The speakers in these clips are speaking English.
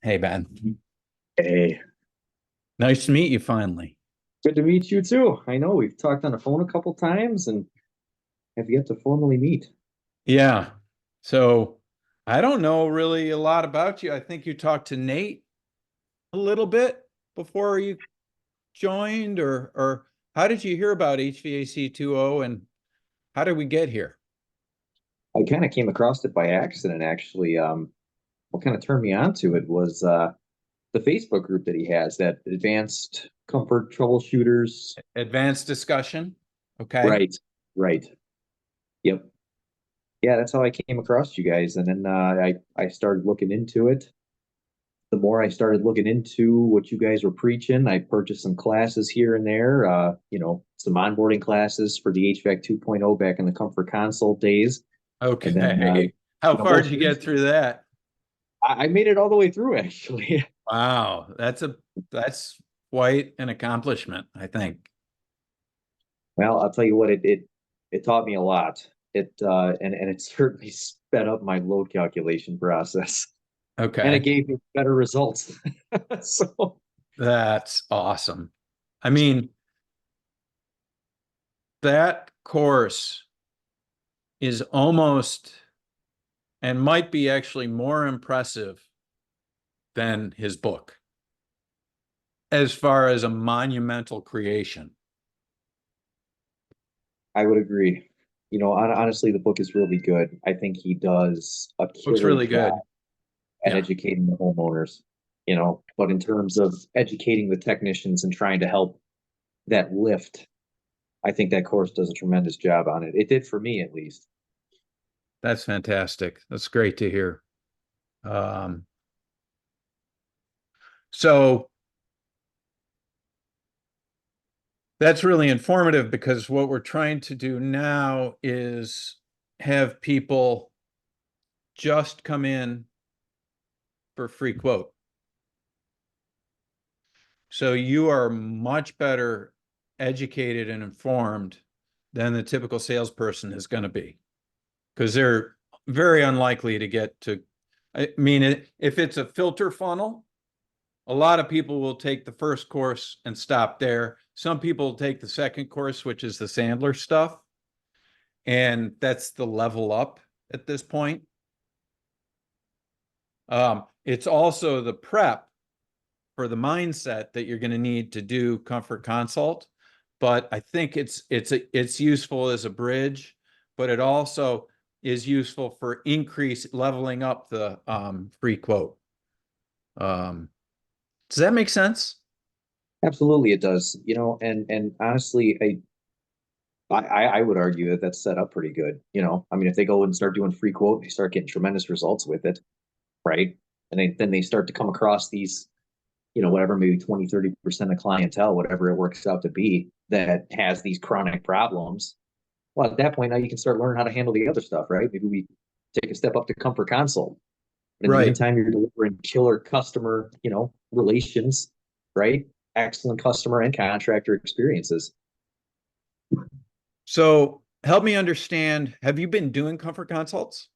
Hey, Ben. Hey, Nice to meet you finally. good to meet you too. I know we've talked on the phone a couple times and have yet to formally meet. Yeah. So I don't know really a lot about you. I think you talked to Nate a little bit before you joined, or how did you hear about HVAC20 and how did we get here? I kind of came across it by accident, actually. What kind of turned me on to it was the Facebook group that he has, that Advanced Comfort Troubleshooters. Advanced discussion. Okay. Right, right. Yep. Yeah, that's how I came across you guys. And then I started looking into it. The more I started looking into what you guys were preaching, I purchased some classes here and there, some onboarding classes for the HVAC 2.0 back in the Comfort Console days. And then, Okay. How far did most you get recently, through that? I made it all the way through actually. Wow. That's quite an accomplishment, I think. Well, I'll tell you what, it taught me a lot. And it certainly sped up my load calculation process, and it Okay. gave me better results. So That's awesome. I mean, that course is almost and might be actually more impressive than his book as far as a monumental creation. I would agree. Honestly, the book is really good. I think he does a Book's killer really job good. at Yeah, educating the homeowners, but in terms of educating the technicians and trying to help that lift, I think that course does a tremendous job on it. It did for me, at least. that's fantastic. That's great to hear. Um, so that's really informative because what we're trying to do now is have people just come in for free quote. So you are much better educated and informed than the typical salesperson is going to be because they're very unlikely to get to. I mean, if it's a filter funnel, a lot of people will take the first course and stop there. Some people will take the second course, which is the Sandler stuff, and that's the level up at this point. It's also the prep for the mindset that you're going to need to do Comfort Consult. But I think it's useful as a bridge, but it also is useful for increase leveling up the free quote. Um, does that make sense? Absolutely, it does. And honestly, I would argue that that's set up pretty good. I mean, if they go and start doing free quote, they start getting tremendous results with it, right? And then they start to come across these, whatever, maybe 20, 30% of clientele, whatever it works out to be, that has these chronic problems. Well, at that point, now you can start learning how to handle the other stuff, right? Maybe we take a step up to Comfort Console. In the Right. meantime, you're delivering killer customer, relations, right? Excellent customer and contractor experiences. So help me understand, have you been doing Comfort Consults?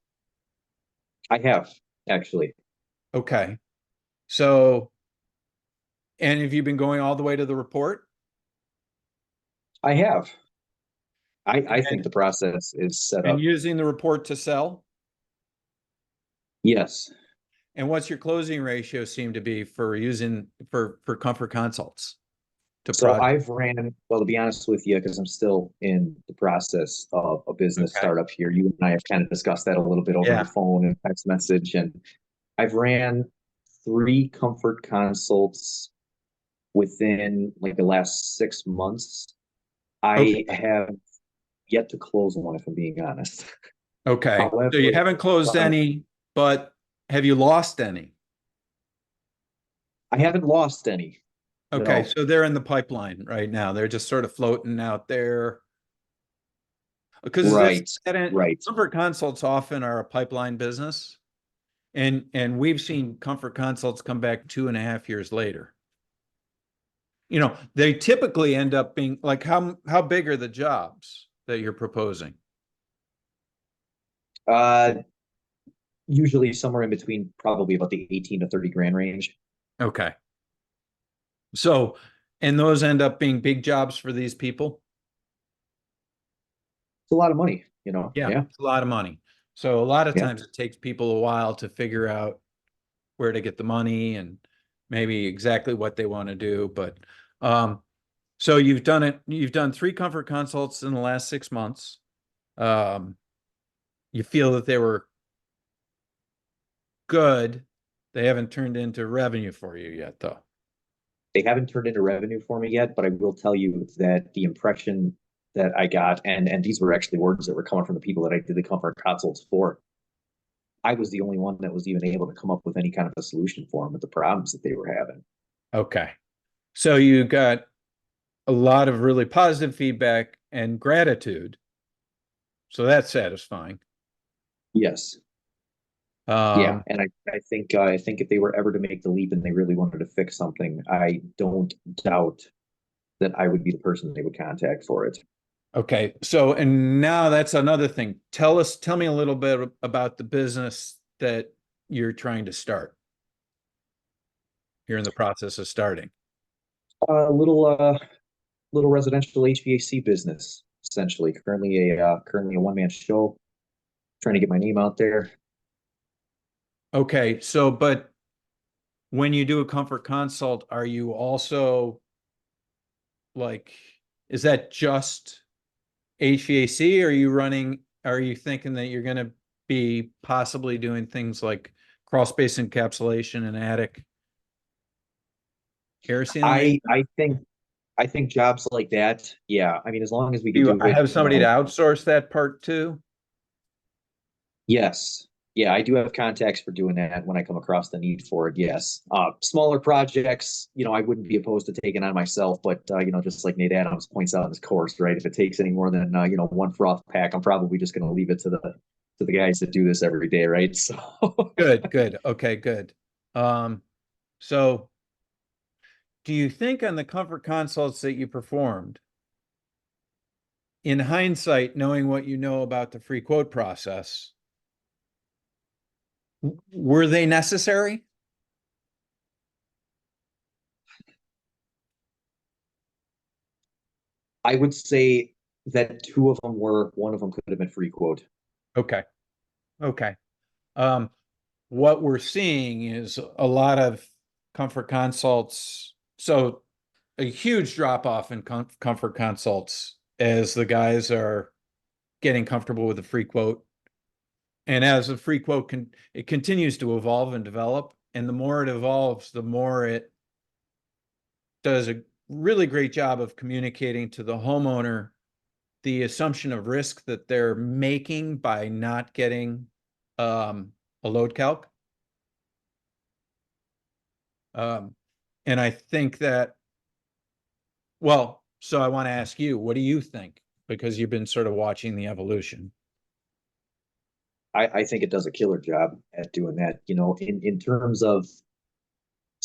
I have, actually. Okay. So, and have you been going all the way to the report? I have. I think And the process is set and up. using the report to sell? Yes. And what's your closing ratio seem to be for using for Comfort Consults to So project? I've ran, well, to be honest with you, because I'm still in the process of a business Okay. startup here. You and I have kind of discussed that a little bit over the Yeah. phone and text message. And I've ran 3 comfort consults within like the last 6 months. I Okay. have yet to close one, if I'm being honest. Okay. So you However, haven't closed uh, any, but have you lost any? I haven't lost any. Okay. No. So they're in the pipeline right now. They're just sort of floating out there. Because this Right. Right. Comfort Consults often are a pipeline business. And we've seen Comfort Consults come back 2.5 years later. They typically end up being like how big are the jobs that you're proposing? Uh, Usually somewhere in between, probably about the 18 to 30 grand range. Okay. So, and those end up being big jobs for these people? It's a lot of money, you know? Yeah, Yeah. it's a lot of money. So a lot of Yeah. times it takes people a while to figure out where to get the money and maybe exactly what they want to do. But so you've done it, you've done 3 comfort consults in the last 6 months. Um, you feel that they were good. They haven't turned into revenue for you yet, though. They haven't turned into revenue for me yet, but I will tell you that the impression that I got, and these were actually words that were coming from the people that I did the comfort consults for. I was the only one that was even able to come up with any kind of a solution for them with the problems that they were having. Okay. So you got a lot of really positive feedback and gratitude. So that's satisfying. Yes. Yeah, Um, and I think if they were ever to make the leap and they really wanted to fix something, I don't doubt that I would be the person they would contact for it. okay. So, and now that's another thing. Tell me a little bit about the business that you're trying to start. You're in the process of starting. A little residential HVAC business, essentially. Currently a one man show, trying to get my name out there. Okay. So, but when you do a comfort consult, are you also like, is that just HVAC? Are you running, are you thinking that you're going to be possibly doing things like crawl space encapsulation and attic air sealing? I think jobs like that, yeah. I mean, as long as we Do could you do it, have somebody to outsource that part to? yes. Yeah, I do have contacts for doing that when I come across the need for it. Yes. Smaller projects, I wouldn't be opposed to taking on myself, but just like Nate Adams points out in his course, right? If it takes any more than one froth pack, I'm probably just going to leave it to the guys that do this every day, right? So Good, good. Okay, good. Um, so do you think on the comfort consults that you performed, in hindsight, knowing what you know about the free quote process, were they necessary? I would say that two of them were, one of them could have been free quote. Okay, okay. Um, what we're seeing is a lot of comfort consults. So a huge drop off in comfort consults as the guys are getting comfortable with the free quote. And as the free quote it continues to evolve and develop. And the more it evolves, the more it does a really great job of communicating to the homeowner the assumption of risk that they're making by not getting a load calc. Um, and I think that, well, so I want to ask you, what do you think? Because you've been sort of watching the evolution. I think it does a killer job at doing that. In terms of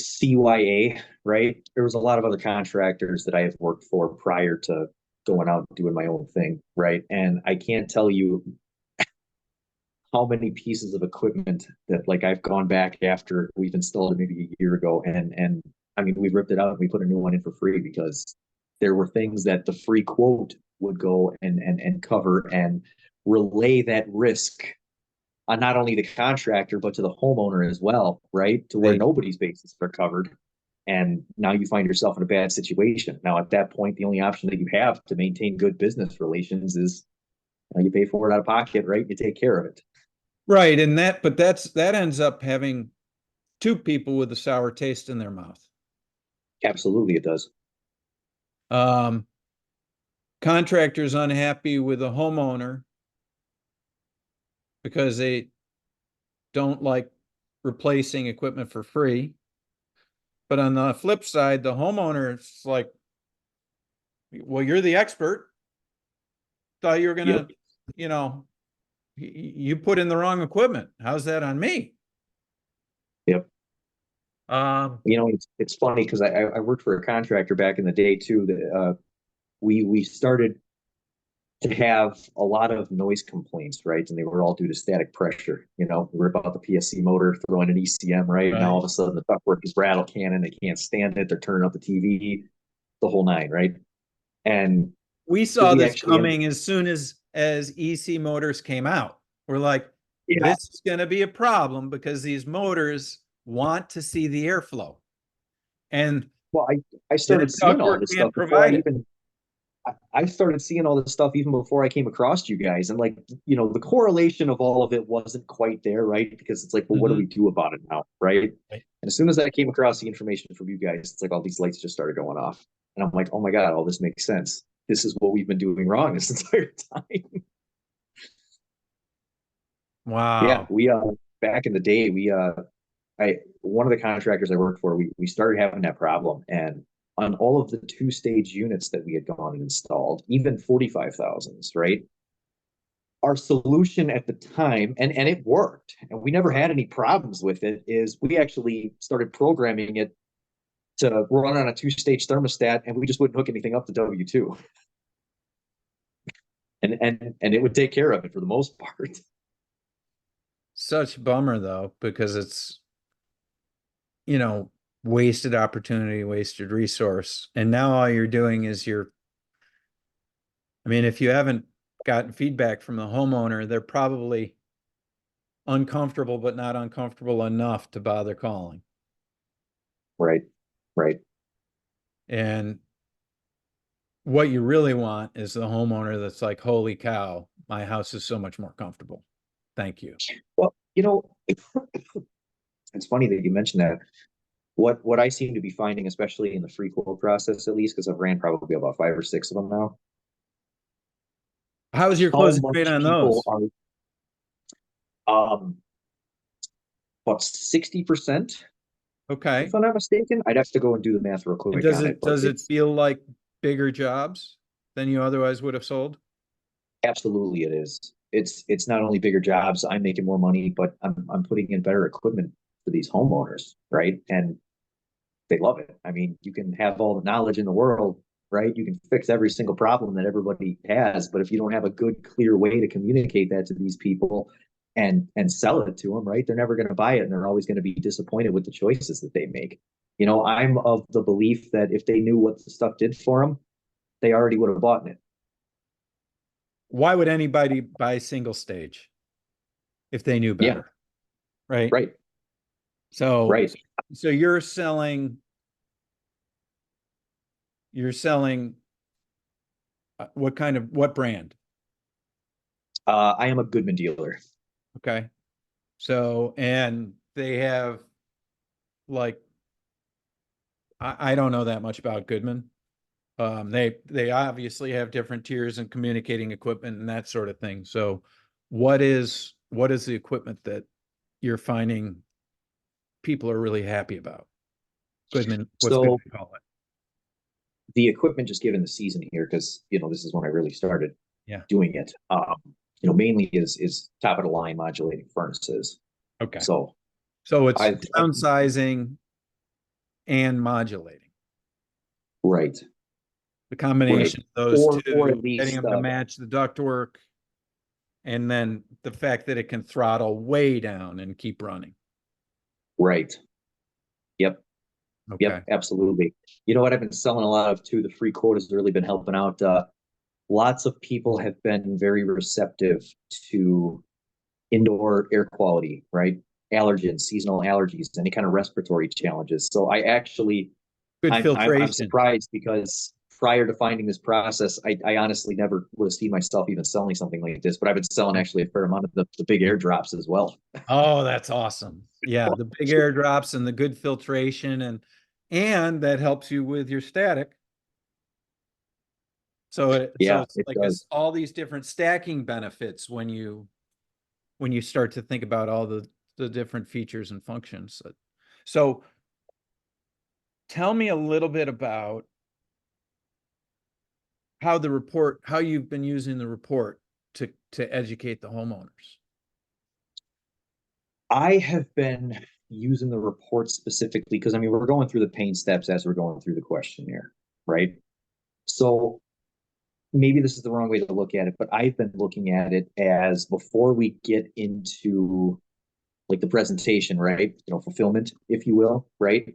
CYA, right? There was a lot of other contractors that I have worked for prior to going out and doing my own thing, right? And I can't tell you how many pieces of equipment that like I've gone back after we've installed it maybe a year ago, and I mean we ripped it out and we put a new one in for free because there were things that the free quote would go and cover and relay that risk on not only the contractor but to the homeowner as well, right? To where Right. nobody's bases are covered. And now you find yourself in a bad situation. Now, at that point, the only option that you have to maintain good business relations is you pay for it out of pocket, right? You take care of it. Right. And that ends up having two people with a sour taste in their mouth. Absolutely, it does. Um, Contractors unhappy with a homeowner because they don't like replacing equipment for free. But on the flip side, the homeowner is like, well, you're the expert. Thought you were Yep. gonna, you know, you put in the wrong equipment. How's that on me? Yep. Um, It's funny because I worked for a contractor back in the day too. That we started to have a lot of noise complaints, right? And they were all due to static pressure. You know, we rip out the PSC motor, throw in an ECM, right? Now all of a sudden the ductwork is rattle cannon. They can't stand it. They're turning up the TV, the whole nine, right? And We saw this coming as soon as EC motors came out. We're like, yeah, this is going to be a problem because these motors want to see the airflow. And well, I the started seeing all ductwork this can't stuff before provide it. I started seeing all this stuff even before I came across you guys. And like, you know, the correlation of all of it wasn't quite there, right? Because it's like, well, what do we do about it now? Right. Right. And as soon as I came across the information from you guys, it's like all these lights just started going off. And I'm like, oh my God, all this makes sense. This is what we've been doing wrong this entire time. Yeah, Wow. we back in the day, I one of the contractors I worked for, we started having that problem. And on all of the two-stage units that we had gone and installed, even 45,000s, right? Our solution at the time, and it worked, and we never had any problems with it, is we actually started programming it to run on a two-stage thermostat, and we just wouldn't hook anything up to W2. And it would take care of it for the most part. Such a bummer though, because it's, you know, wasted opportunity, wasted resource. And now all you're doing is I mean, if you haven't gotten feedback from the homeowner, they're probably uncomfortable, but not uncomfortable enough to bother calling. Right, right. And what you really want is the homeowner that's like, holy cow, my house is so much more comfortable. Thank you. Well, you know, it's funny that you mentioned that. What I seem to be finding, especially in the free quote process, at least, because I've ran probably about 5 or 6 of them now. How's your How closing rate much on people those? are about 60%, Okay. if I'm not mistaken. I'd have to go and do the math real And quick on it, but does it it's feel like bigger jobs than you otherwise would have sold? absolutely it is. It's not only bigger jobs, I'm making more money, but I'm putting in better equipment for these homeowners, right? And they love it. I mean, you can have all the knowledge in the world, right? You can fix every single problem that everybody has, but if you don't have a good, clear way to communicate that to these people and sell it to them, right? They're never going to buy it, and they're always going to be disappointed with the choices that they make. You know, I'm of the belief that if they knew what the stuff did for them, they already would have bought it. Why would anybody buy single stage if they knew Yeah, better? Right. right, So, right. so you're selling what brand? I am a Goodman dealer. Okay. So, and they have like, I don't know that much about Goodman. They obviously have different tiers and communicating equipment and that sort of thing. So what is the equipment that you're finding people are really happy about? Goodman, what's Goodman So call it? the equipment, just given the season here, because you know this is when I really started Yeah. doing it. You know, mainly is top of the line modulating furnaces. Okay. So So it's I've downsizing and modulating. right, The right, combination of those or two, at getting least them to match the ductwork, and then the fact that it can throttle way down and keep running. right. Yep, Okay. yep, absolutely. You know what I've been selling a lot of too. The free quote has really been helping out. Lots of people have been very receptive to indoor air quality, right? Allergens, seasonal allergies, any kind of respiratory challenges. So I actually Good I'm filtration. surprised because prior to finding this process, I honestly never would have seen myself even selling something like this. But I've been selling actually a fair amount of the big airdrops as well. Oh, that's awesome. Yeah, the big airdrops and the good filtration and that helps you with your static. So Yeah, it's it like does. all these different stacking benefits when you start to think about all the different features and functions. So tell me a little bit about how you've been using the report to educate the homeowners. I have been using the report specifically because I mean we're going through the pain steps as we're going through the questionnaire, right? So maybe this is the wrong way to look at it, but I've been looking at it as before we get into like the presentation, right? You know, fulfillment, if you will, right?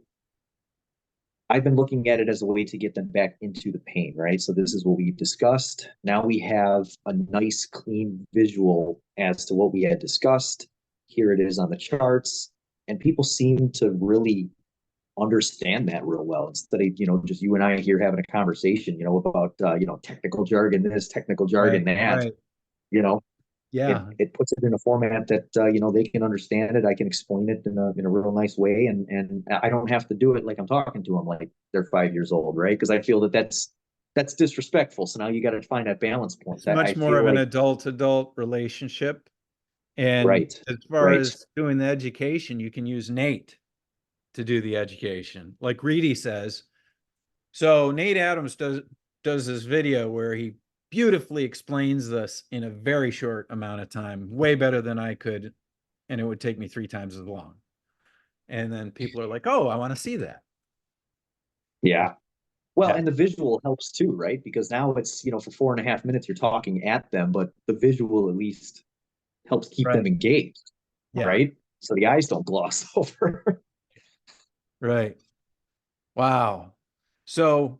I've been looking at it as a way to get them back into the paint, right? So this is what we discussed. Now we have a nice, clean visual as to what we had discussed. Here it is on the charts, and people seem to really understand that real well instead of just you and I here having a conversation, about technical jargon this, technical jargon Right, that. right. You know, it Yeah. it puts it in a format that they can understand it. I can explain it in a real nice way, and I don't have to do it like I'm talking to them like they're 5 years old, right? Because I feel that that's disrespectful. So now you got to find that balance point. It's I much more feel of an like adult-adult relationship. And right, as far right, as doing the education, you can use Nate to do the education. Like Reedy says. So Nate Adams does this video where he beautifully explains this in a very short amount of time, way better than I could, and it would take me 3 times as long. And then people are like, "Oh, I want to see that." yeah. Well, Yeah. and the visual helps too, right? Because now it's for 4.5 minutes you're talking at them, but the visual at least helps keep them Right. engaged, Yeah. right? So the eyes don't gloss over. Right. Wow. So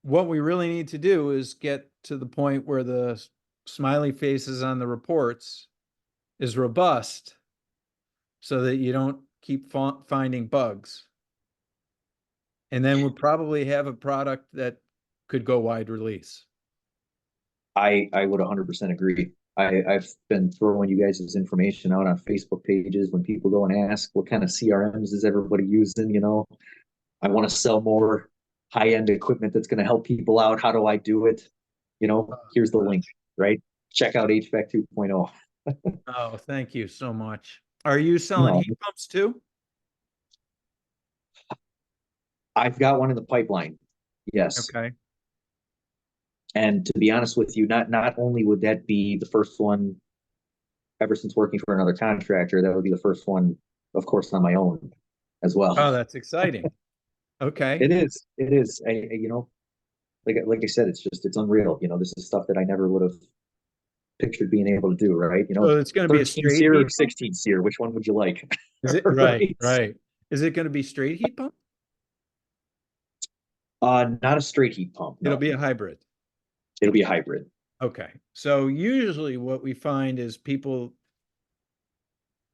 what we really need to do is get to the point where the smiley faces on the reports is robust so that you don't keep finding bugs. And then we'll probably have a product that could go wide release. I would 100% agree. I've been throwing you guys' information out on Facebook pages when people go and ask what kind of CRMs is everybody using. I want to sell more high end equipment that's going to help people out. How do I do it? Here's the link, right? Check out HVAC 2.0. Oh, thank you so much. Are you selling No, heat pumps too? I've got one in the pipeline. Yes. Okay. And to be honest with you, not only would that be the first one ever since working for another contractor, that would be the first one, of course, on my own as well. Oh, that's exciting. Okay. It is. It is. Like I said, it's unreal. This is stuff that I never would have pictured being able to do. Right. So it's going to be a 13 straight seer or heat pump? 16 seer, which one would you like? Is it right? Right. Right. Is it going to be straight heat pump? Not a straight heat pump. It'll No, be a hybrid. it'll be a hybrid. Okay. So usually what we find is people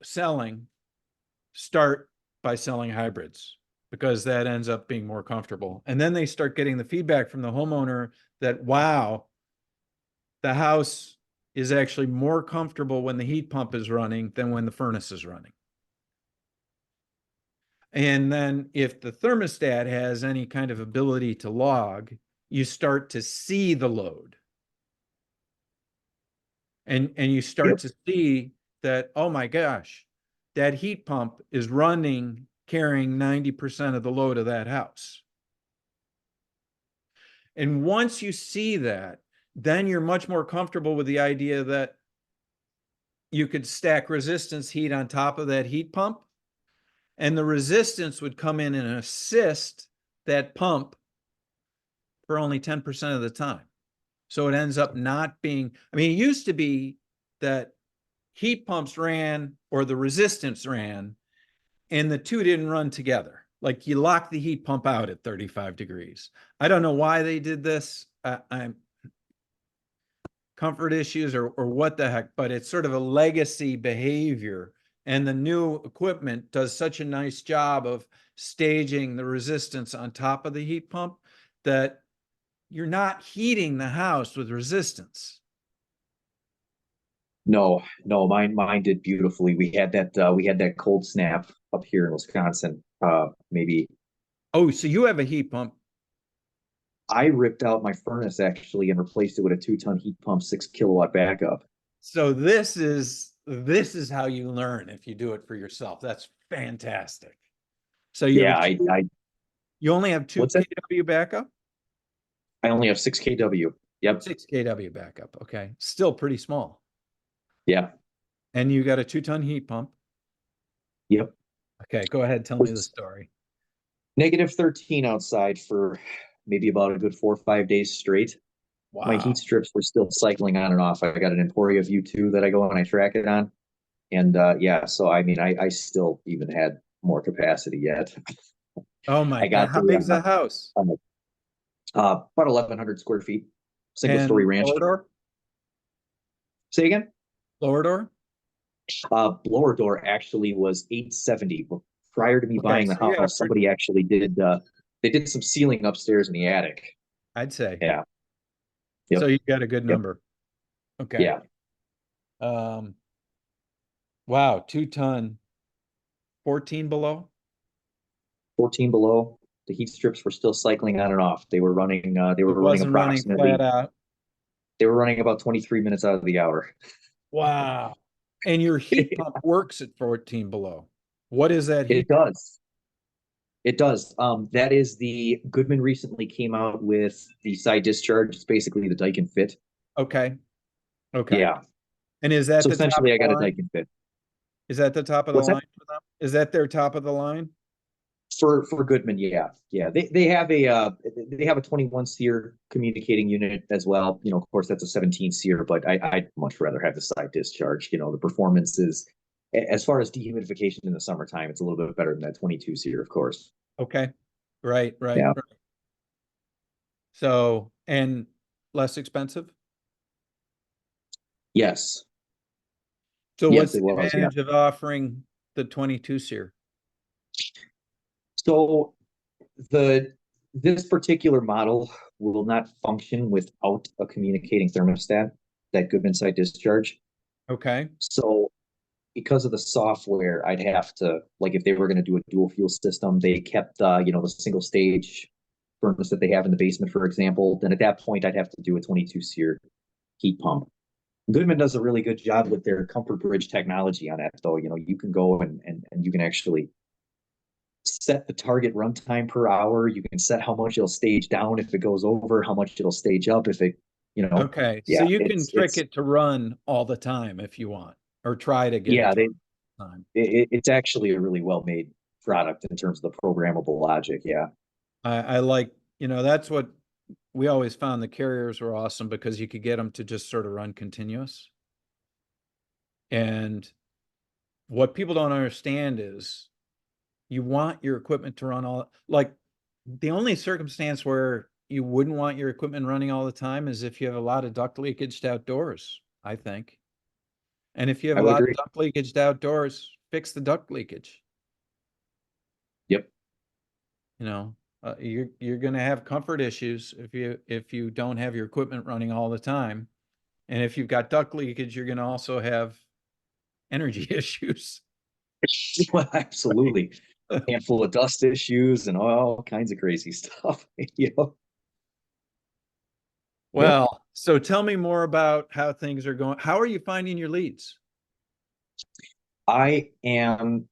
selling start by selling hybrids because that ends up being more comfortable. And then they start getting the feedback from the homeowner that, wow, the house is actually more comfortable when the heat pump is running than when the furnace is running. And then if the thermostat has any kind of ability to log, you start to see the load. And you start Yep. to see that, oh my gosh, that heat pump is running, carrying 90% of the load of that house. And once you see that, then you're much more comfortable with the idea that you could stack resistance heat on top of that heat pump, and the resistance would come in and assist that pump for only 10% of the time. So it ends up not being, I mean, it used to be that heat pumps ran or the resistance ran and the two didn't run together. Like you lock the heat pump out at 35 degrees. I don't know why they did this. I'm comfort issues or what the heck, but it's sort of a legacy behavior. And the new equipment does such a nice job of staging the resistance on top of the heat pump that you're not heating the house with resistance. No, no, mine did beautifully. We had that cold snap up here in Wisconsin. Maybe Oh, so you have a heat pump. I ripped out my furnace actually and replaced it with a 2-ton heat pump, 6 kilowatt backup. So this is how you learn if you do it for yourself. That's fantastic. So you have Yeah, a two, I you only have two what's that? kW backup? I only have 6 kW. Yep. 6 kW backup. Okay. Still pretty small. Yeah. And you got a 2-ton heat pump. Yep. Okay, go ahead, tell me the Was story. -13 outside for maybe about a good 4 or 5 days straight. My heat Wow. strips were still cycling on and off. I got an Emporia View 2 that I go and I track it on. And yeah, so I mean, I still even had more capacity yet. Oh my I God. got How big's the house? about 1,100 square feet, single story And ranch. blower door? Say again? Blower door? Blower door actually was 870. But prior to me Okay, buying the so you got a house, somebody actually did, they did some ceiling upstairs in the attic. I'd say. Yeah. So Yep. you got a good Yep. number. Okay. Yeah. Um, wow, 2 ton, 14 below. 14 below. The heat strips were still cycling on and off. They It were running wasn't running flat approximately, out. they were running about 23 minutes out of the hour. Wow. And your heat pump works at 14 below. What is that It heat pump? does. It does. That is the Goodman recently came out with the side discharge. It's basically the Daikin Fit. Okay. Okay. Yeah. And is that So the top essentially, of I the got a line? Daikin Fit. Is that the top of the What's that? line for them? Is that their top of the line? For Goodman? Yeah, yeah. They have a 21 SEER communicating unit as well. You know, of course, that's a 17 SEER, but I'd much rather have the side discharge. You know, the performance is, as far as dehumidification in the summertime, it's a little bit better than that 22 SEER, of course. Okay. Right, right, Yeah. right. So, and less expensive? Yes. So Yes, what's it the was. Yeah. advantage of offering the 22 SEER? So the this particular model will not function without a communicating thermostat, that Goodman side discharge. Okay. So because of the software, I'd have to, like, if they were going to do a dual fuel system, they kept the single stage furnace that they have in the basement, for example, then at that point I'd have to do a 22 SEER heat pump. Goodman does a really good job with their Comfort Bridge technology on that, though. You know, you can go and you can actually set the target runtime per hour. You can set how much it'll stage down if it goes over, how much it'll stage up if it. Okay. So Yeah, you can trick it's it to run all the time if you want, or try to get it yeah, to run all the time. it's actually a really well made product in terms of the programmable logic. Yeah. I like, that's what we always found the carriers were awesome because you could get them to just sort of run continuous. And what people don't understand is you want your equipment to run like the only circumstance where you wouldn't want your equipment running all the time is if you have a lot of duct leakage to outdoors, I think. And if you have I a would lot of agree. duct leakage to outdoors, fix the duct leakage. Yep. You're going to have comfort issues if you don't have your equipment running all the time. And if you've got duct leakage, you're going to also have energy issues. Well, absolutely. Handful of dust issues and all kinds of crazy stuff. You know. Yep. Well, so tell me more about how things are going. How are you finding your leads? I am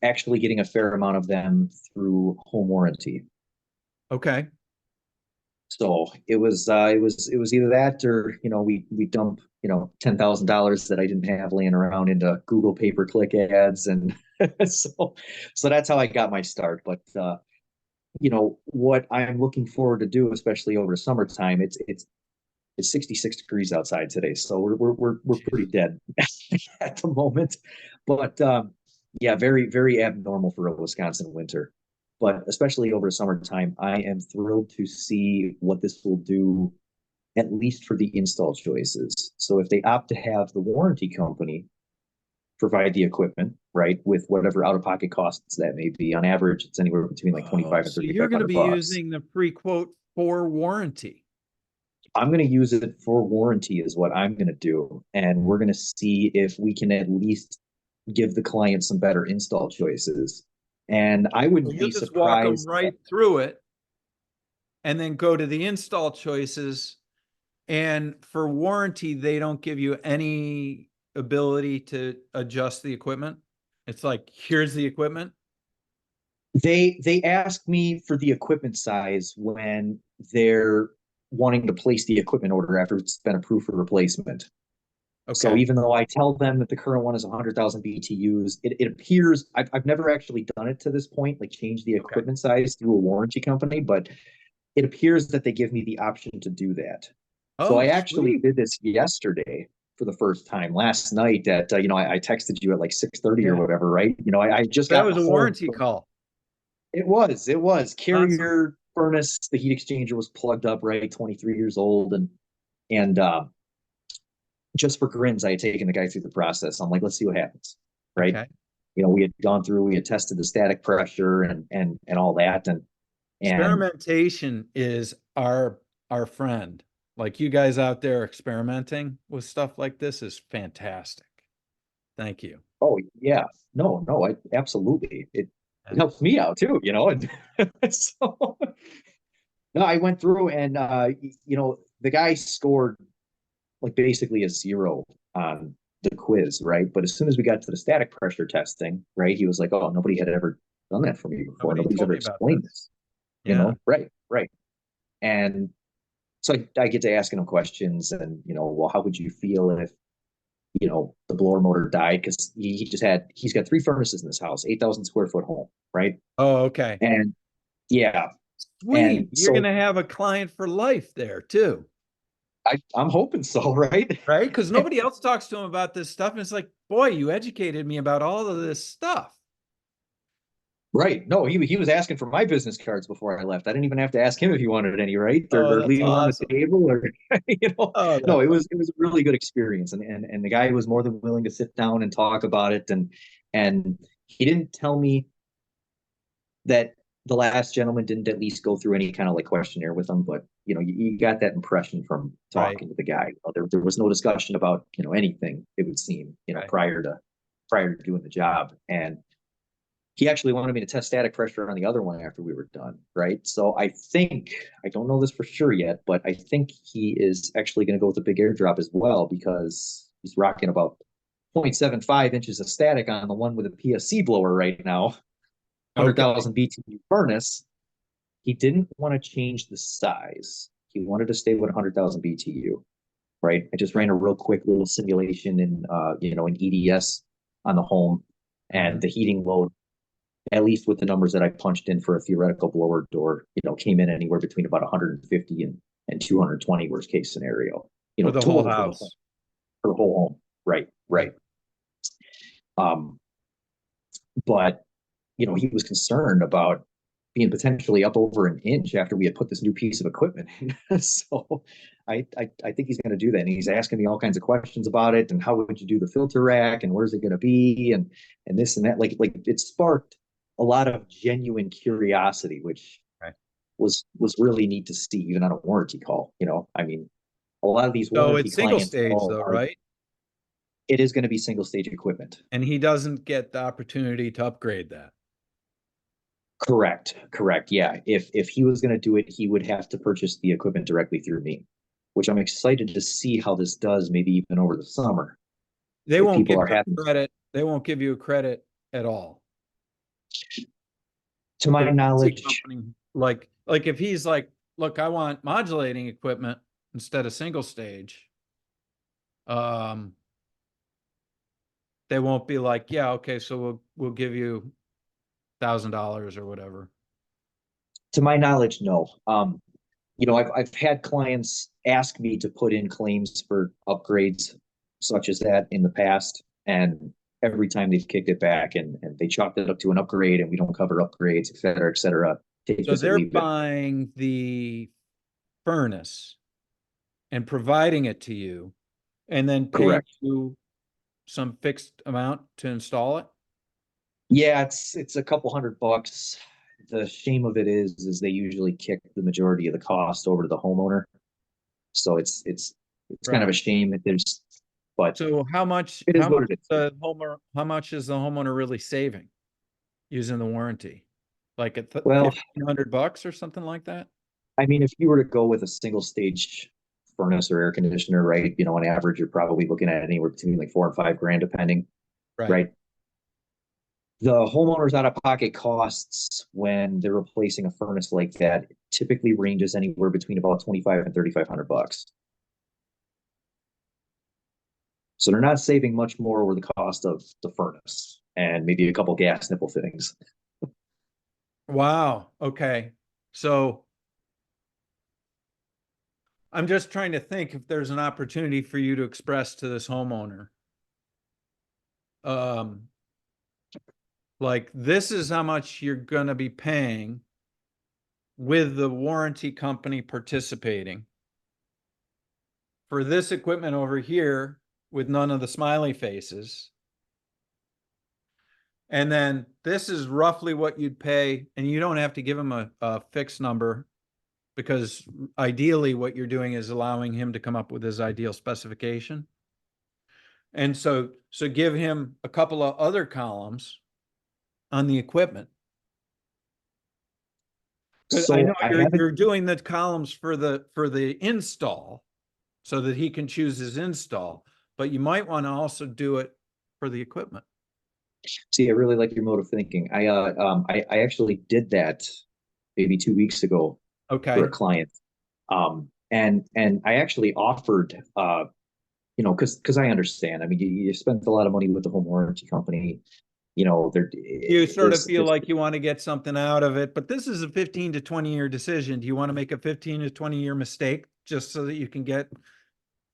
actually getting a fair amount of them through home warranty. Okay. So it was either that or we dump $10,000 that I didn't have laying around into Google pay-per-click ads, and so that's how I got my start. But what I'm looking forward to do, especially over the summertime, it's 66 degrees outside today, so we're pretty dead at the moment. But yeah, very very abnormal for a Wisconsin winter. But especially over the summertime, I am thrilled to see what this will do, at least for the install choices. So if they opt to have the warranty company provide the equipment, right, with whatever out-of-pocket costs that may be, on average, it's anywhere between like Oh, 25 and so you're 3,500 going to be bucks. using the free quote for warranty. I'm going to use it for warranty is what I'm going to do. And we're going to see if we can at least give the client some better install choices. And I So wouldn't you'll be just walk them surprised. right through it and then go to the install choices. And for warranty, they don't give you any ability to adjust the equipment. It's like, here's the equipment. They ask me for the equipment size when they're wanting to place the equipment order after it's been approved for replacement. So Okay. even though I tell them that the current one is 100,000 BTUs, it appears I've never actually done it to this point, like change the Okay. equipment size through a warranty company, but It appears that they give me the option to do that. So Oh, I actually sweet. did this yesterday for the first time last night at, I texted you at like 6:30 or Yeah. whatever, right? I just That got was a home. warranty call. It was Awesome. Carrier furnace. The heat exchanger was plugged up, right? 23 years old. And just for grins, I had taken the guy through the process. I'm like, let's see what happens. Right. Okay. We had gone through, we had tested the static pressure and all that. And Experimentation is our friend. Like you guys out there experimenting with stuff like this is fantastic. Thank you. oh yeah, no, I absolutely it Yeah. helps me out too, And so no, I went through and the guy scored like basically a 0 on the quiz, right? But as soon as we got to the static pressure testing, right, he was like, "Oh, nobody had ever done that for me before. Nobody Nobody's told ever me about explained this. this." Yeah. Right, right. And so I get to asking him questions, and well, how would you feel if the blower motor died? Because he's got 3 furnaces in this house, 8,000 square foot home, right? Oh, okay. And yeah, Sweet. and You're so gonna have a client for life there too, I'm hoping so, right? right? Because nobody else talks to him about this stuff. And it's like, boy, you educated me about all of this stuff. Right. No, he was asking for my business cards before I left. I didn't even have to ask him if he wanted any, right? Oh, Or that's leave them on the awesome. table or Oh, no, that's it was a really good experience. And the guy was more than willing to sit down and talk about it. And he didn't tell me that the last gentleman didn't at least go through any kind of like questionnaire with him, but you got that impression from right. talking to the guy. There was no discussion about anything, it would seem, Right. prior to doing the job. And he actually wanted me to test static pressure on the other one after we were done, right? So I don't know this for sure yet, but I think he is actually going to go with a big airdrop as well, because he's rocking about 0.75 inches of static on the one with a PSC blower right now, Okay. 100,000 BTU furnace. He didn't want to change the size. He wanted to stay with 100,000 BTU, right? I just Okay. ran a real quick little simulation in EDS on the home, and Mhm. the heating load, at least with the numbers that I punched in for a theoretical blower door, came in anywhere between about 150 and 220 worst case scenario, For the whole total for the home, house. for the whole home. Right, Okay. right. Um, but he was concerned about being potentially up over an inch after we had put this new piece of equipment in. So I think he's going to do that. And he's asking me all kinds of questions about it. And how would you do the filter rack? And where's it going to be? And this and that. Like it sparked a lot of genuine curiosity, which Okay. was really neat to see, even on a warranty call. I mean, a lot of these So warranty it's single clients stage though, right? it is going to be single stage equipment. And he doesn't get the opportunity to upgrade that. Correct. Yeah. If he was going to do it, he would have to purchase the equipment directly through me, which I'm excited to see how this does, maybe even over the summer. They If won't people give are you having, a credit. They won't give you a credit at all. to The my warranty knowledge, company, like if he's like, look, I want modulating equipment instead of single stage, um, they won't be like, yeah, okay, so we'll give you $1,000 or whatever. no. I've had clients ask me to put in claims for upgrades such as that in the past, and every time they've kicked it back and they chalked it up to an upgrade, and we don't cover upgrades, et cetera, et cetera. Take So this or they're leave it. buying the furnace and providing it to you and then paying Correct. you some fixed amount to install it. Yeah, it's a couple $100. The shame of it is they usually kick the majority of the cost over to the homeowner. So it's kind of a Right. shame that there's, but So how much it is what it is. how much is the homeowner really saving using the warranty? Like at Well, $1,500 or something like that? I mean, if you were to go with a single stage furnace or air conditioner, right? On average, you're probably looking at anywhere between like 4 and 5 grand, depending, Right. right? The homeowner's out of pocket costs when they're replacing a furnace like that typically ranges anywhere between about 25 and $3,500. So they're not saving much more over the cost of the furnace and maybe a couple gas nipple fittings. Wow. Okay. So I'm just trying to think if there's an opportunity for you to express to this homeowner. Like, this is how much you're gonna be paying with the warranty company participating for this equipment over here with none of the smiley faces. And then this is roughly what you'd pay, and you don't have to give him a fixed number, because ideally what you're doing is allowing him to come up with his ideal specification. And so give him a couple of other columns on the equipment. Because I know So I haven't, you're doing the columns for the install so that he can choose his install, but you might want to also do it for the equipment. see, I really like your mode of thinking. I actually did that maybe 2 weeks ago for a Okay. client. And I actually offered, because I understand. I mean, you spent a lot of money with the home warranty company. You sort of feel there's like you want to get something out of it, but this is a 15 to 20-year decision. Do you want to make a 15 to 20-year mistake just so that you can get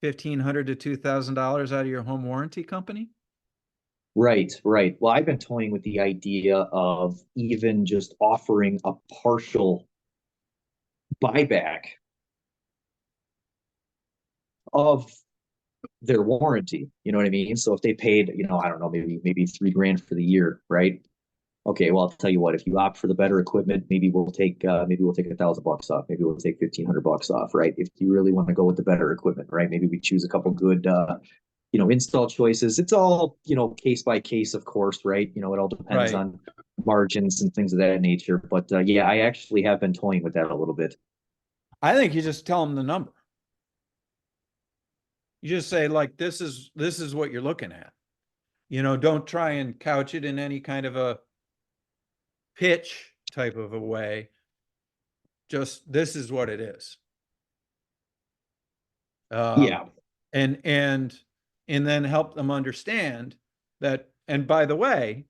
$1,500 to $2,000 out of your home warranty company? right, right. Well, I've been toying with the idea of even just offering a partial buyback of their warranty. You know what I mean? So if they paid, I don't know, maybe 3 grand for the year, right? Okay, well, I'll tell you what. If you opt for the better equipment, maybe we'll take $1,000 off. Maybe we'll take $1,500 off, right? If you really want to go with the better equipment, right? Maybe we choose a couple good, install choices. It's all case by case, of course, right? It all depends Right. on margins and things of that nature. But yeah, I actually have been toying with that a little bit. I think you just tell them the number. You just say, like, this is what you're looking at. Don't try and couch it in any kind of a pitch type of a way. Just, this is what it is. Um, Yeah, and then help them understand that. And by the way,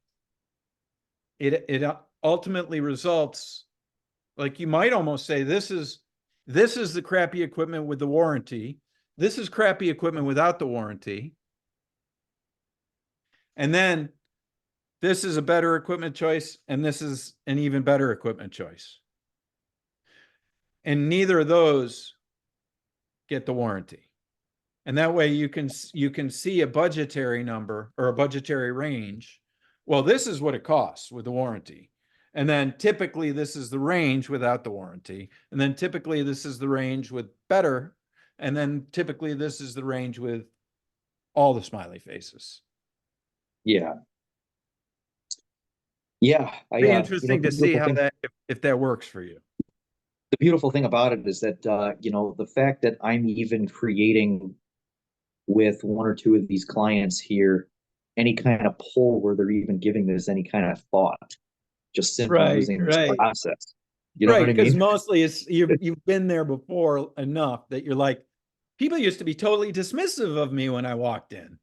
it ultimately results, like, you might almost say, this is the crappy equipment with the warranty. This is crappy equipment without the warranty. And then this is a better equipment choice, and this is an even better equipment choice. And neither of those get the warranty. And that way you can see a budgetary number or a budgetary range. Well, this is what it costs with the warranty. And then typically this is the range without the warranty. And then typically this is the range with better. And then typically this is the range with all the smiley faces. yeah, yeah. Be interesting The to see beautiful how thing, if that works for you. the beautiful thing about it is that the fact that I'm even creating with one or two of these clients here any kind of poll where they're even giving this any kind of thought, just simply Right, using this right. process. You know Right, what I because mean? mostly it's you've been there before enough that you're like, people used to be totally dismissive of me when I walked in.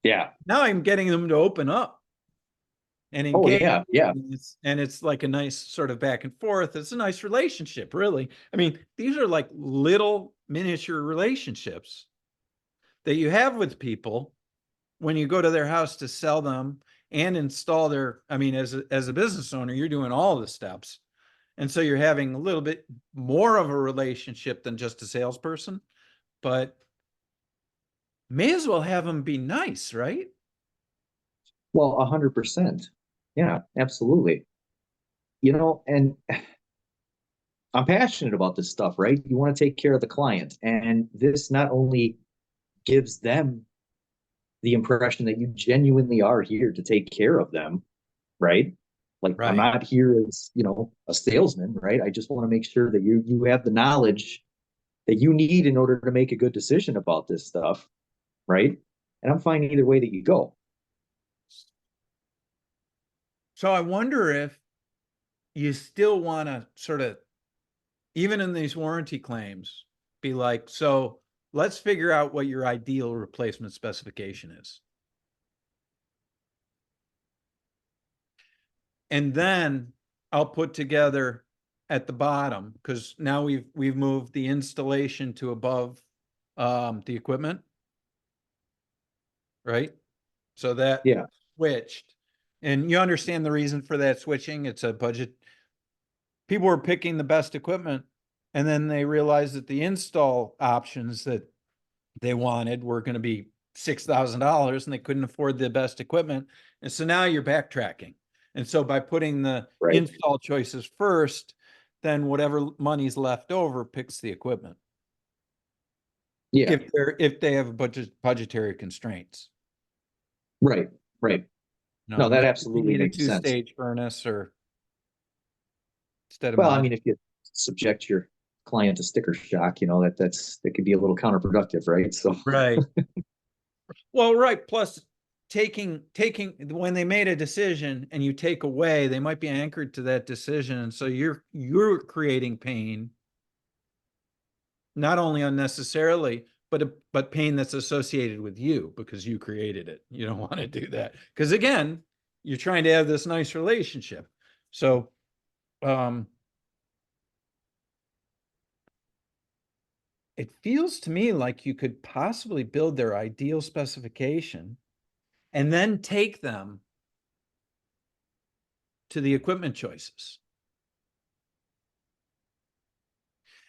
Yeah. Now I'm getting them to open up and Oh engage. yeah, yeah. And it's like a nice sort of back and forth. It's a nice relationship, really. I mean, these are like little miniature relationships that you have with people when you go to their house to sell them and install their, I mean, as a business owner, you're doing all the steps. And so you're having a little bit more of a relationship than just a salesperson, but may as well have them be nice, right? Well, 100%. Yeah, absolutely. And I'm passionate about this stuff, right? You want to take care of the client, and this not only gives them the impression that you genuinely are here to take care of them, right? Like I'm Right. not here as, a salesman, right? I just want to make sure that you have the knowledge that you need in order to make a good decision about this stuff, right? And I'm fine either way that you go. So I wonder if you still want to sort of, even in these warranty claims, be like, so let's figure out what your ideal replacement specification is. And then I'll put together at the bottom, because now we've moved the installation to above the equipment. Right? So that Yeah, switched. And you understand the reason for that switching. It's a budget. People were picking the best equipment, and then they realized that the install options that they wanted were going to be $6,000, and they couldn't afford the best equipment. And so now you're backtracking. And so by putting the right. install choices first, then whatever money's left over picks the equipment. Yeah, If they have budgetary constraints. right, right. No, that Like if you absolutely need a makes sense. two-stage furnace or instead of Well, I mod. mean, if you subject your client to sticker shock, that could be a little counterproductive, right? So, Right. Well, right. Plus taking when they made a decision and you take away, they might be anchored to that decision. And so you're creating pain, not only unnecessarily, but pain that's associated with you because you created it. You don't want to do that. Because again, you're trying to have this nice relationship. So it feels to me like you could possibly build their ideal specification and then take them to the equipment choices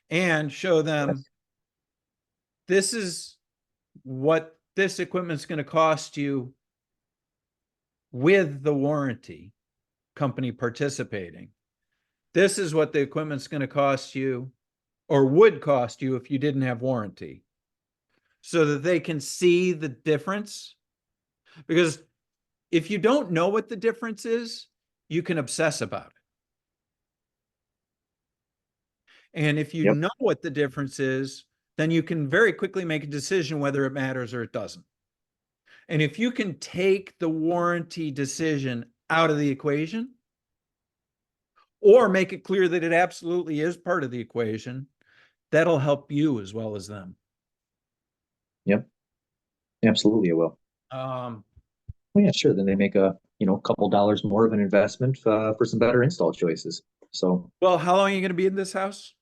and show them yes. this is what this equipment's going to cost you with the warranty company participating. This is what the equipment's going to cost you or would cost you if you didn't have warranty, so that they can see the difference. Because if you don't know what the difference is, you can obsess about it. And if you Yep. know what the difference is, then you can very quickly make a decision whether it matters or it doesn't. And if you can take the warranty decision out of the equation or make it clear that it absolutely is part of the equation, that'll help you as well as them. Yep. Absolutely, it will. Um, Well, yeah, sure. Then they make couple dollars more of an investment for some better install choices. So, well, how long are you going to be in this house?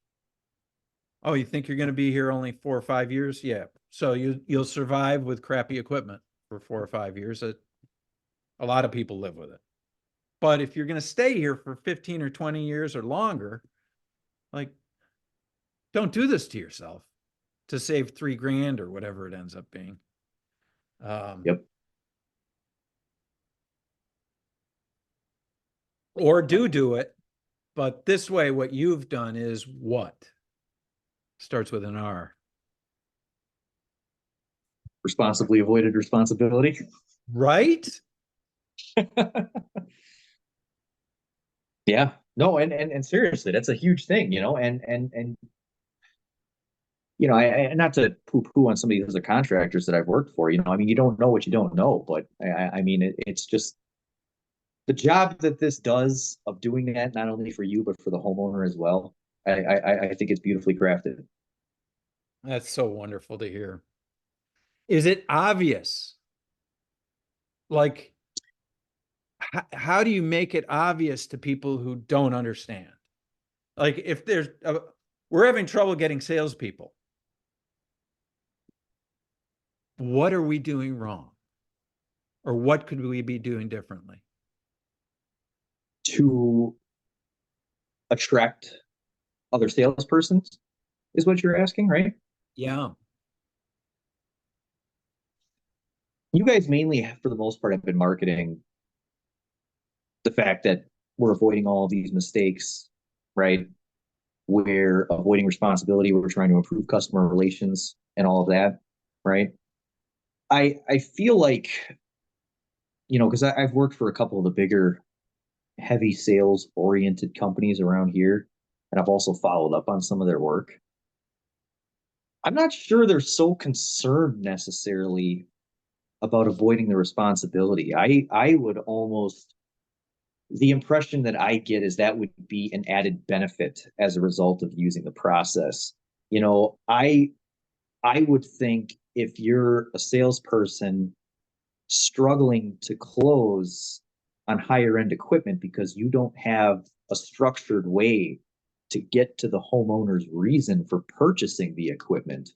Oh, you think you're going to be here only 4 or 5 years? Yeah. So you'll survive with crappy equipment for 4 or 5 years. A lot of people live with it. But if you're going to stay here for 15 or 20 years or longer, like, don't do this to yourself to save $3,000 or whatever it ends up being. yep. Or do it. But this way, what you've done is what? Starts with an R. Responsibly avoided responsibility. Right? Yeah. No, and seriously, that's a huge thing, and I not to poo-poo on some of these other contractors that I've worked for, I mean, you don't know what you don't know, but I mean, it's just the job that this does of doing that, not only for you, but for the homeowner as well. I think it's beautifully crafted. That's so wonderful to hear. Is it obvious? Like, how do you make it obvious to people who don't understand? Like, if we're having trouble getting salespeople, what are we doing wrong? Or what could we be doing differently? To attract other salespersons is what you're asking, right? Yeah. You guys mainly, for the most part, have been marketing the fact that we're avoiding all of these mistakes, right? We're avoiding responsibility. We're trying to improve customer relations and all of that, right? I feel like, because I've worked for a couple of the bigger, heavy sales oriented companies around here, and I've also followed up on some of their work. I'm not sure they're so concerned necessarily about avoiding the responsibility. I would almost the impression that I get is that would be an added benefit as a result of using the process. I would think if you're a salesperson struggling to close on higher end equipment because you don't have a structured way to get to the homeowner's reason for purchasing the equipment,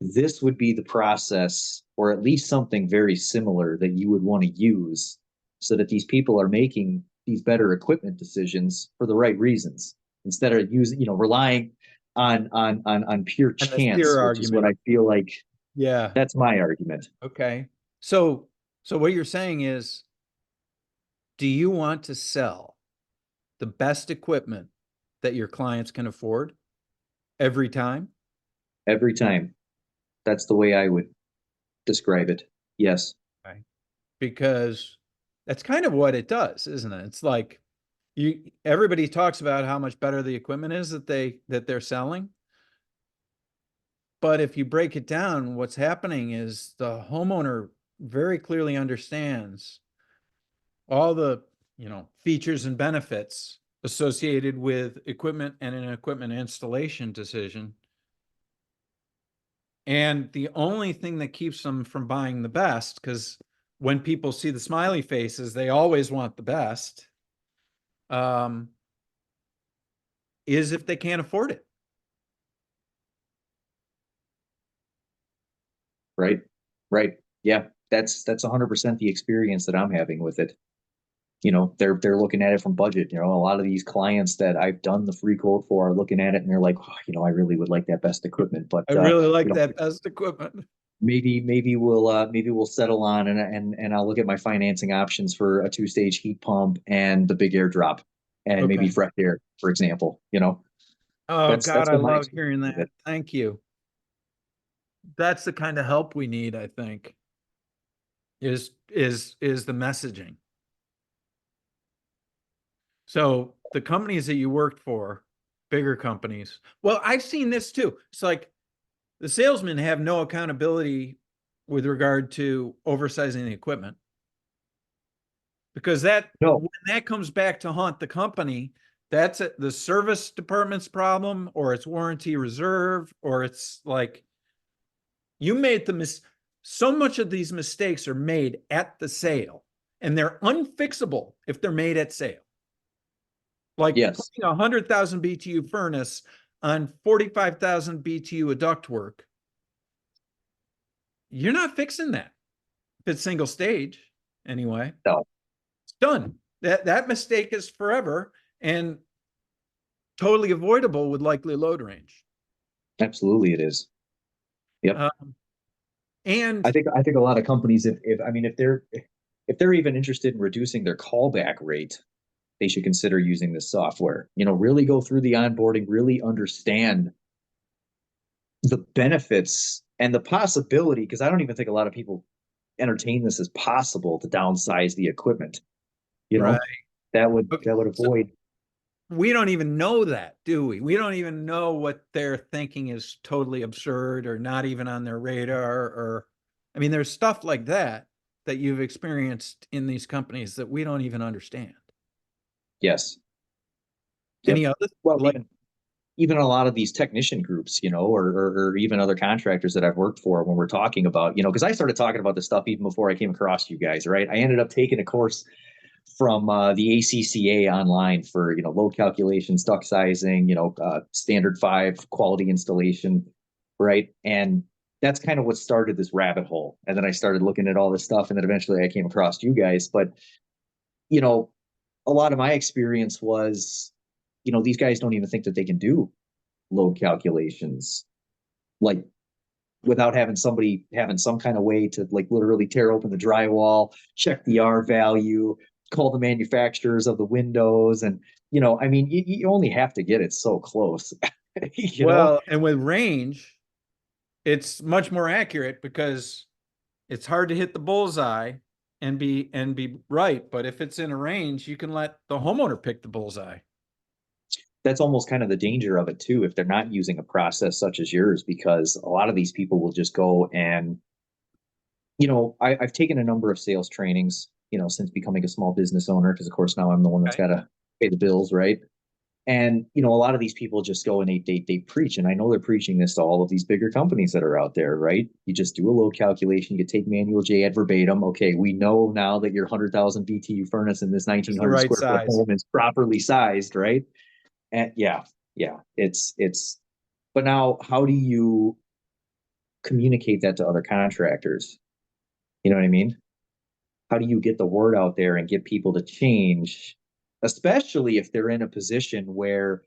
this would be the process, or at least something very similar that you would want to use so that these people are making these better equipment decisions for the right reasons instead of using, relying on pure And the fear chance, which is what argument. I feel like Yeah. that's my argument. Okay. So what you're saying is, do you want to sell the best equipment that your clients can afford every time? Every time. That's the way I would describe it. Yes. Okay. Because that's kind of what it does, isn't it? It's like everybody talks about how much better the equipment is that they're selling. But if you break it down, what's happening is the homeowner very clearly understands all the, features and benefits associated with equipment and an equipment installation decision. And the only thing that keeps them from buying the best, because when people see the smiley faces, they always want the best, is if they can't afford it. Right. Right. Yeah. That's 100% the experience that I'm having with it. They're looking at it from budget. A lot of these clients that I've done the free quote for are looking at it and they're like, I really would like that best equipment, but I really like that best equipment. maybe we'll settle on and I'll look at my financing options for a 2-stage heat pump and the big airdrop and maybe Okay. fresh air, for example. Oh God, That's I been my love hearing experience with that. it. Thank you. That's the kind of help we need, I think, is the messaging. So the companies that you worked for, bigger companies. Well, I've seen this too. It's like the salesmen have no accountability with regard to oversizing the equipment. Because No, when that comes back to haunt the company, that's the service department's problem, or it's warranty reserve, or it's like you made so much of these mistakes are made at the sale, and they're unfixable if they're made at sale. Like yes, putting 100,000 BTU furnace on 45,000 BTU of ductwork. You're not fixing that if it's single stage anyway. no, It's done. That mistake is forever and totally avoidable with likely load range. absolutely it is. Yep. And I think a lot of companies, if they're even interested in reducing their callback rate, they should consider using this software. Really go through the onboarding, really understand the benefits and the possibility, because I don't even think a lot of people entertain this as possible to downsize the equipment. You right. know, that would Okay. that would So avoid. we don't even know that, do we? We don't even know what they're thinking is totally absurd or not even on their radar. Or, I mean, there's stuff like that that you've experienced in these companies that we don't even understand. Yes. Any Yep. other, Well, like, even a lot of these technician groups, or even other contractors that I've worked for, when we're talking about, because I started talking about this stuff even before I came across you guys, right? I ended up taking a course from the ACCA online for, load calculations, duct sizing, standard 5 quality installation, right? And that's kind of what started this rabbit hole. And then I started looking at all this stuff, and then eventually I came across you guys. But, you know, a lot of my experience was, these guys don't even think that they can do load calculations like without having somebody having some kind of way to like literally tear open the drywall, check the R value, call the manufacturers of the windows. And, you only have to get it so close, you know? well, and with range, it's much more accurate because it's hard to hit the bullseye and be right. But if it's in a range, you can let the homeowner pick the bullseye. That's almost kind of the danger of it too, if they're not using a process such as yours, because a lot of these people will just go and, I've taken a number of sales trainings, since becoming a small business owner, because of course now I'm the one that's Okay. got to pay the bills, right? And a lot of these people just go and they preach, and I know they're preaching this to all of these bigger companies that are out there, right? You just do a load calculation, you take manual J ad verbatim. Okay, we know now that your 100,000 BTU furnace in this It's the 1,900 right square foot size. home is properly sized, right? And yeah, but now how do you communicate that to other contractors? You know what I mean? How do you get the word out there and get people to change, especially if they're in a position where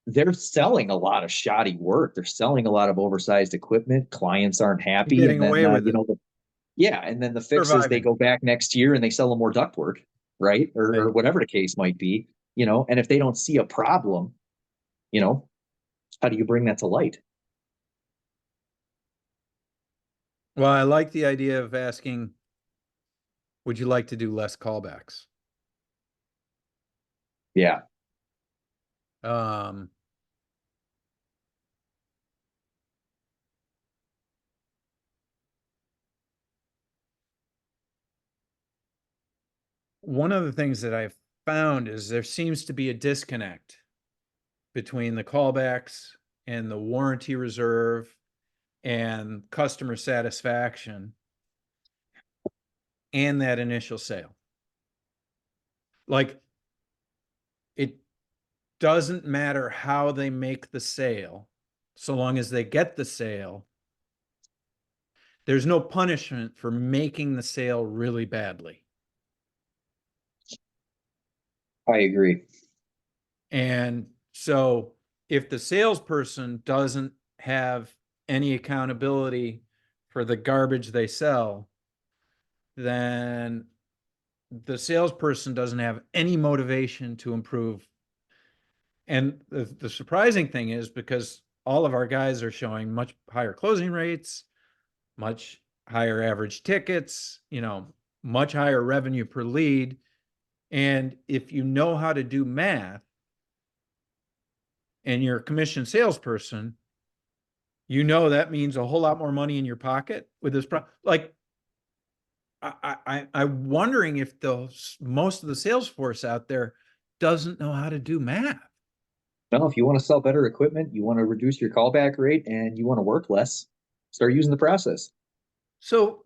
they're selling a lot of shoddy work, they're selling a lot of oversized equipment, clients aren't And happy, getting and then away with you it, know, yeah, and then the fix is they surviving. go back next year and they sell them more ductwork, right? Or Right. whatever the case might be, you know, and if they don't see a problem, you know, how do you bring that to light? Well, I like the idea of asking, would you like to do less callbacks? Yeah, Um, One of the things that I've found is there seems to be a disconnect between the callbacks and the warranty reserve and customer satisfaction and that initial sale. Like, it doesn't matter how they make the sale, so long as they get the sale. There's no punishment for making the sale really badly. I agree. And so if the salesperson doesn't have any accountability for the garbage they sell, then the salesperson doesn't have any motivation to improve. And the surprising thing is, because all of our guys are showing much higher closing rates, much higher average tickets, much higher revenue per lead. And if you know how to do math and you're a commissioned salesperson, that means a whole lot more money in your pocket with this. Like, I'm wondering if most of the sales force out there doesn't know how to do math. No, if you want to sell better equipment, you want to reduce your callback rate, and you want to work less, start using the process. So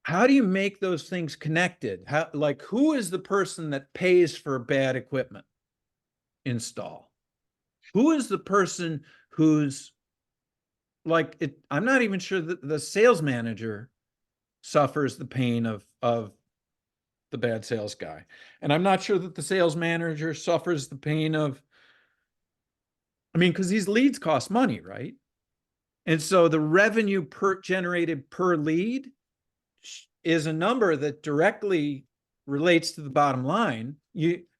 how do you make those things connected? Like, who is the person that pays for bad equipment install? Who is the person who's like it? I'm not even sure that the sales manager suffers the pain of the bad sales guy. And I'm not sure that the sales manager suffers the pain of, because these leads cost money, right? And so the revenue generated per lead is a number that directly relates to the bottom line.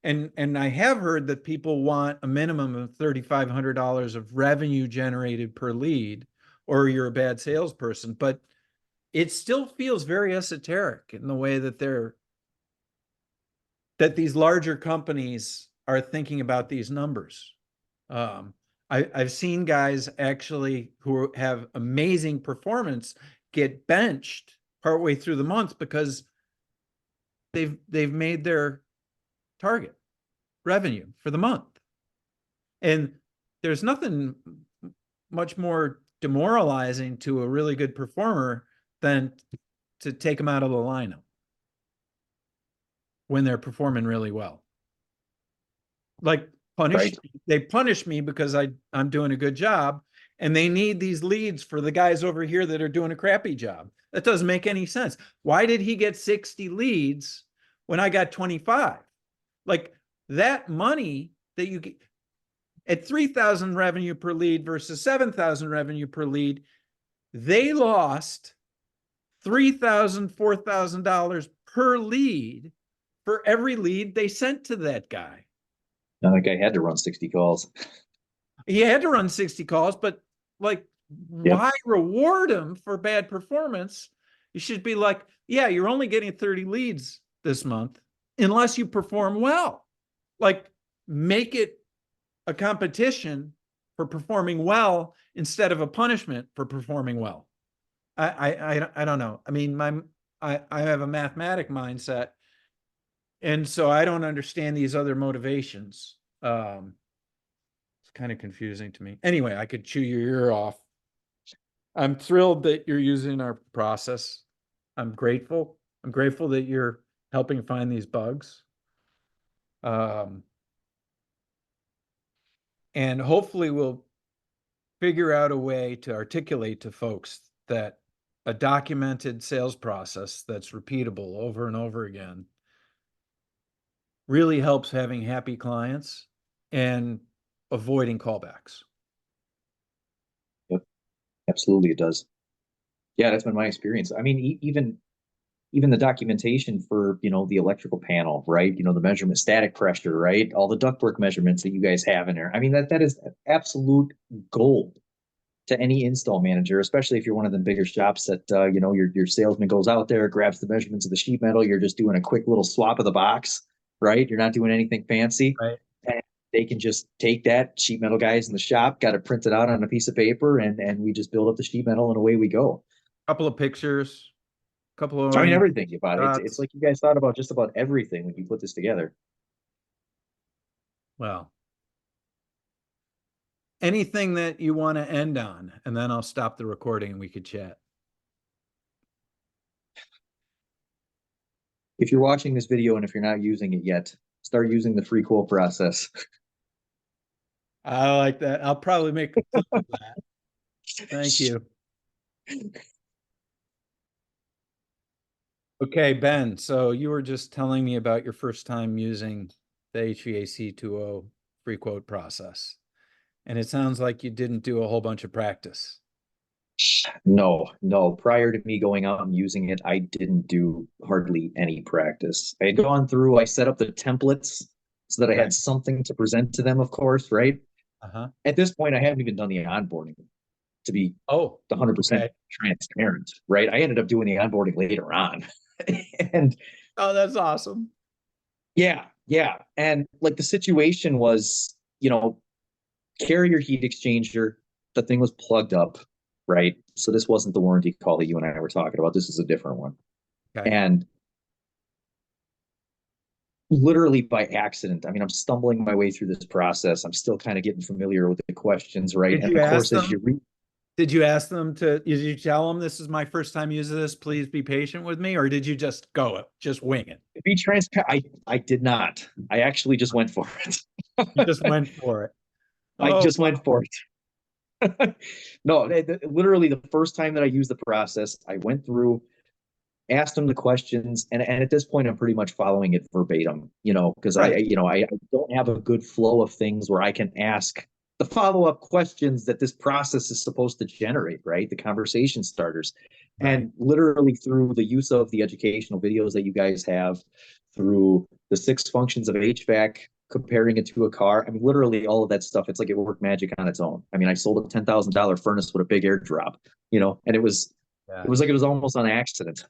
And I have heard that people want a minimum of $3,500 of revenue generated per lead, or you're a bad salesperson. But it still feels very esoteric in the way that these larger companies are thinking about these numbers. Um, I've seen guys actually who have amazing performance get benched partway through the month because they've made their target revenue for the month. And there's nothing much more demoralizing to a really good performer than to take them out of the lineup when they're performing really well. Like, Right. they punish me because I'm doing a good job, and they need these leads for the guys over here that are doing a crappy job. That doesn't make any sense. Why did he get 60 leads when I got 25? Like, that money that you get at 3,000 revenue per lead versus 7,000 revenue per lead, they lost $3,000, $4,000 per lead for every lead they sent to that guy. Now that guy had to run 60 calls. He had to run 60 calls, but like, Yep. why reward him for bad performance? You should be like, yeah, you're only getting 30 leads this month unless you perform well. Like, make it a competition for performing well instead of a punishment for performing well. I don't know. I have a mathematic mindset, and so I don't understand these other motivations. It's kind of confusing to me. Anyway, I could chew your ear off. I'm thrilled that you're using our process. I'm grateful. I'm grateful that you're helping find these bugs. And hopefully we'll figure out a way to articulate to folks that a documented sales process that's repeatable over and over again really helps having happy clients and avoiding callbacks. Yep, absolutely it does. Yeah, that's been my experience. I mean, even the documentation for, the electrical panel, right? The measurement, static pressure, right? All the ductwork measurements that you guys have in there. I mean, that is absolute gold to any install manager, especially if you're one of the bigger shops that, your salesman goes out there, grabs the measurements of the sheet metal. You're just doing a quick little swap of the box, right? You're not doing anything fancy. Right. And they can just take that sheet metal guys in the shop, got it printed out on a piece of paper, and we just build up the sheet metal and away we go. Couple of pictures, couple of I mean, everything about it. It's shots. like you guys thought about just about everything when you put this together. Well, anything that you want to end on, and then I'll stop the recording and we could chat. If you're watching this video and if you're not using it yet, start using the free quote process. I like that. I'll probably make a clip of that. Thank you. Okay, Ben, so you were just telling me about your first time using the HVAC20 free quote process. And it sounds like you didn't do a whole bunch of practice. No. Prior to me going out and using it, I didn't do hardly any practice. I had gone through, I set up the templates so that I had something to present to them, of course, right? Uh-huh. At this point, I haven't even done the onboarding to be 100% transparent, right? I ended up doing the onboarding later on. And oh, that's awesome. yeah. And like the situation was, carrier heat exchanger, the thing was plugged up, right? So this wasn't the warranty call that you and I were talking about. This is a different one. Okay. And literally by accident, I mean, I'm stumbling my way through this process. I'm still kind of getting familiar with the questions, right? Did And you of course, ask as you them? read, Did you ask them did you tell them this is my first time using this? Please be patient with me. Or did you just just wing it? to be transparent, I did not. I actually just went for it. You just went for it. I just went for it. No, literally the first time that I used the process, I went through, asked them the questions, and at this point, I'm pretty much following it verbatim, because Right. I don't have a good flow of things where I can ask the follow-up questions that this process is supposed to generate, right? The conversation starters. Right. And literally through the use of the educational videos that you guys have, through the 6 functions of HVAC, comparing it to a car. I mean, literally all of that stuff. It's like it worked magic on its own. I mean, I sold a $10,000 furnace with a big airdrop, and it was like it was almost on accident.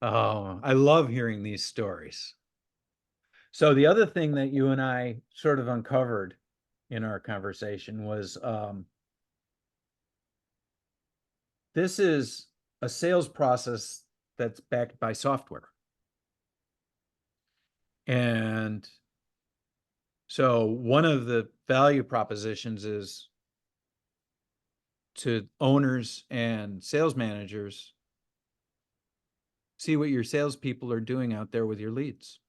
Oh, I love hearing these stories. So the other thing that you and I sort of uncovered in our conversation was this is a sales process that's backed by software. And so one of the value propositions is to owners and sales managers, see what your salespeople are doing out there with your leads.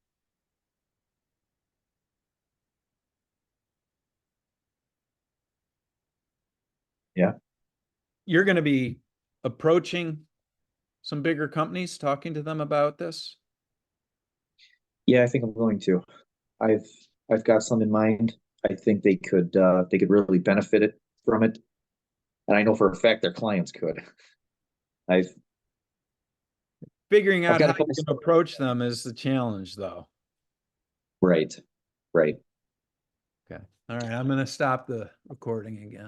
Yeah. You're going to be approaching some bigger companies, talking to them about this. Yeah, I think I'm going to. I've got some in mind. I think they could really benefit it from it. And I know for a fact their clients could. Figuring out got how a couple you can approach them is the challenge, though. Right. Okay. All right. I'm going to stop the recording again.